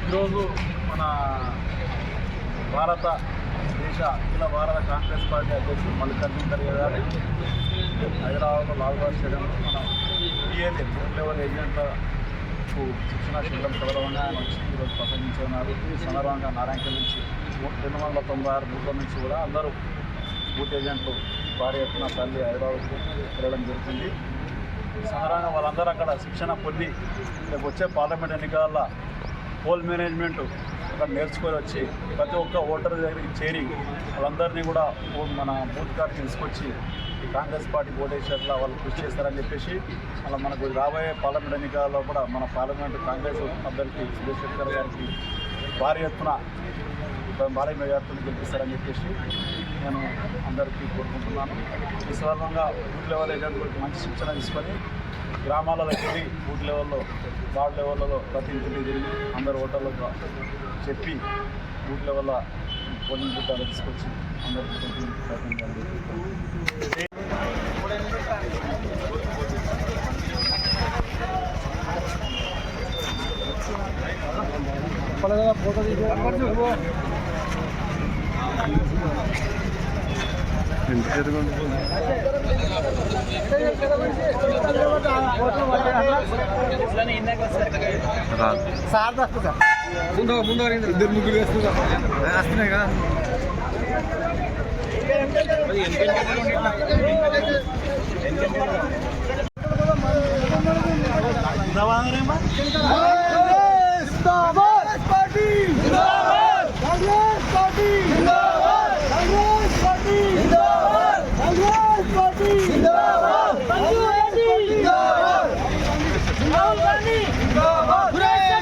ఈరోజు మన అఖిల భారత కాంగ్రెస్ పార్టీ అధ్యక్షుడు మల్లికార్జున ఖర్గే గారు హైదరాబాద్లో లాల్బాగ్ స్టేడియంలో మన పిఎల్ఏ బూత్ లెవెల్ ఏజెంట్లకు శిక్షణ శిబిరం చదవడంగా ఆయన వచ్చి ఈరోజు ప్రసంగించున్నారు. ఈ సందర్భంగా నారాయణఖేడ్ నుంచి 296 బూత్ల నుంచి కూడా అందరూ బూత్ ఏజెంట్లు భారీ ఎత్తున తల్లి హైదరాబాద్కు వెళ్ళడం జరుగుతుంది. ఈ సందర్భంగా వాళ్ళందరూ అక్కడ శిక్షణ పొంది రేపు వచ్చే పార్లమెంట్ ఎన్నికల పోల్ మేనేజ్మెంట్ అక్కడ నేర్చుకొని వచ్చి ప్రతి ఒక్క ఓటర్ దగ్గరికి చేరి వాళ్ళందరినీ కూడా మన బూత్ కార్డు తీసుకొచ్చి కాంగ్రెస్ పార్టీ ఓటేసేట్లా వాళ్ళు కృషి చేస్తారని చెప్పేసి అలా మనకు రాబోయే పార్లమెంట్ ఎన్నికల్లో కూడా మన పార్లమెంట్ కాంగ్రెస్ అభ్యర్థి సురేష్ శెట్టర్ గారికి భారీ ఎత్తున భారీ మెజార్టీని గెలిపిస్తారని చెప్పేసి నేను అందరికీ కోరుకుంటున్నాను. ఈ సందర్భంగా బూత్ లెవెల్ ఏజెంట్లకు మంచి శిక్షణ తీసుకొని గ్రామాలలో వెళ్ళి బూత్ లెవెల్లో వార్డు లెవెల్లో ప్రతి ఇంటికి తిరిగి అందరు ఓటర్లకు చెప్పి బూత్ లెవెల్లో పోలింగ్ బూత్లు తీసుకొచ్చి అందరికీ ప్రయత్నం జరుగుతుంది. ఫోటో ముందు ఇద్దరు ముగ్గురు వస్తున్నాయి కదా. Hooray!